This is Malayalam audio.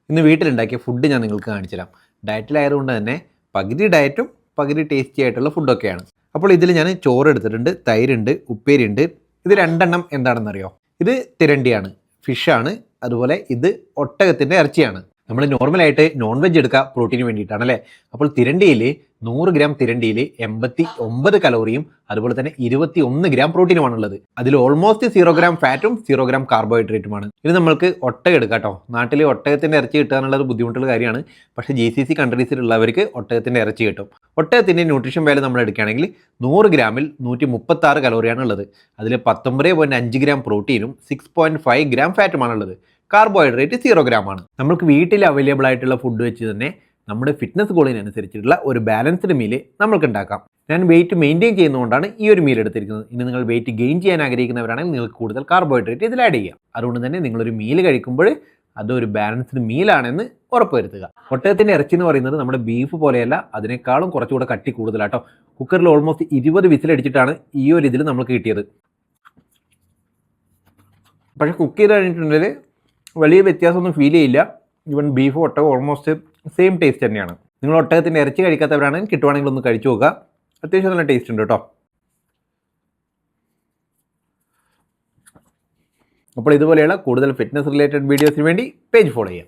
ഇന്ന് വീട്ടിലുണ്ടാക്കിയ ഫുഡ് ഞാൻ നിങ്ങൾക്ക് കാണിച്ചു തരാം. ഡയറ്റിലായതുകൊണ്ട് തന്നെ പകുതി ഡയറ്റും പകുതി ടേസ്റ്റി ആയിട്ടുള്ള ഫുഡൊക്കെയാണ്. അപ്പോൾ ഇതിൽ ഞാൻ ചോറ് എടുത്തിട്ടുണ്ട്, തൈരുണ്ട്, ഉപ്പേരിയുണ്ട്. ഇത് രണ്ടെണ്ണം എന്താണെന്നറിയോ? ഇത് തിരണ്ടിയാണ്, ഫിഷാണ്. അതുപോലെ ഇത് ഒട്ടകത്തിൻ്റെ ഇറച്ചിയാണ്. നമ്മൾ നോർമലായിട്ട് നോൺ വെജ് എടുക്കുക പ്രോട്ടീന് വേണ്ടിയിട്ടാണ് അല്ലേ. അപ്പോൾ തിരണ്ടിയിൽ 100 ഗ്രാം തിരണ്ടിയിൽ 89 കലോറിയും അതുപോലെ തന്നെ 21 ഗ്രാം പ്രോട്ടീനുമാണുള്ളത്. അതിൽ ഓൾമോസ്റ്റ് 0 ഗ്രാം ഫാറ്റും 0 ഗ്രാം കാർബോഹൈഡ്രേറ്റുമാണ്. ഇത് നമ്മൾക്ക് ഒട്ടകം എടുക്കാം കേട്ടോ. നാട്ടിൽ ഒട്ടകത്തിൻ്റെ ഇറച്ചി കിട്ടുക എന്നുള്ളത് ബുദ്ധിമുട്ടുള്ള കാര്യമാണ്. പക്ഷേ GCC കൺട്രീസിലുള്ളവർക്ക് ഒട്ടകത്തിൻ്റെ ഇറച്ചി കിട്ടും. ഒട്ടകത്തിൻ്റെ ന്യൂട്രീഷൻ വാല്യൂ നമ്മൾ എടുക്കുകയാണെങ്കിൽ 100 ഗ്രാമിൽ 136 കലോറിയാണ് ഉള്ളത്. അതിൽ 19.5 ഗ്രാം പ്രോട്ടീനും 6.5 ഗ്രാം ഫാറ്റുമാണുള്ളത്. കാർബോഹൈഡ്രേറ്റ് 0 ഗ്രാം ആണ്. നമുക്ക് വീട്ടിൽ അവൈലബിൾ ആയിട്ടുള്ള ഫുഡ് വെച്ച് തന്നെ നമ്മുടെ ഫിറ്റ്നസ് ഗോളിനനുസരിച്ചിട്ടുള്ള ഒരു ബാലൻസ്ഡ് മീൽ നമുക്ക് ഉണ്ടാക്കാം. ഞാൻ വെയിറ്റ് മെയിൻറ്റെയിൻ ചെയ്യുന്നതുകൊണ്ടാണ് ഈ ഒരു മീൽ എടുത്തിരിക്കുന്നത്. ഇനി നിങ്ങൾ വെയിറ്റ് ഗെയിൻ ചെയ്യാൻ ആഗ്രഹിക്കുന്നവരാണെങ്കിൽ നിങ്ങൾക്ക് കൂടുതൽ കാർബോഹൈഡ്രേറ്റ് ഇതിൽ ആഡ് ചെയ്യാം. അതുകൊണ്ട് തന്നെ നിങ്ങളൊരു മീൽ കഴിക്കുമ്പോൾ അതൊരു ബാലൻസ്ഡ് മീലാണെന്ന് ഉറപ്പുവരുത്തുക. ഒട്ടകത്തിൻ്റെ ഇറച്ചി എന്ന് പറയുന്നത് നമ്മുടെ ബീഫ് പോലെയല്ല, അതിനേക്കാളും കുറച്ചുകൂടെ കട്ടി കൂടുതലാട്ടോ. കുക്കറിൽ ഓൾമോസ്റ്റ് 20 വിസിലടിച്ചിട്ടാണ് ഈ ഒരു ഇതിൽ നമുക്ക് കിട്ടിയത്. പക്ഷേ കുക്ക് ചെയ്ത് കഴിഞ്ഞിട്ടുണ്ടെങ്കിൽ വലിയ വ്യത്യാസമൊന്നും ഫീൽ ചെയ്യില്ല. ഈവൻ ബീഫ് ഒട്ടകം ഓൾമോസ്റ്റ് സെയിം ടേസ്റ്റ് തന്നെയാണ്. നിങ്ങൾ ഒട്ടകത്തിൻ്റെ ഇറച്ചി കഴിക്കാത്തവരാണെങ്കിൽ കിട്ടുവാണെങ്കിൽ ഒന്ന് കഴിച്ചു നോക്കുക. അത്യാവശ്യം നല്ല ടേസ്റ്റ് ഉണ്ട് കേട്ടോ. അപ്പോൾ ഇതുപോലെയുള്ള കൂടുതൽ ഫിറ്റ്നസ് റിലേറ്റഡ് വീഡിയോസിന് വേണ്ടി പേജ് ഫോളോ ചെയ്യാം.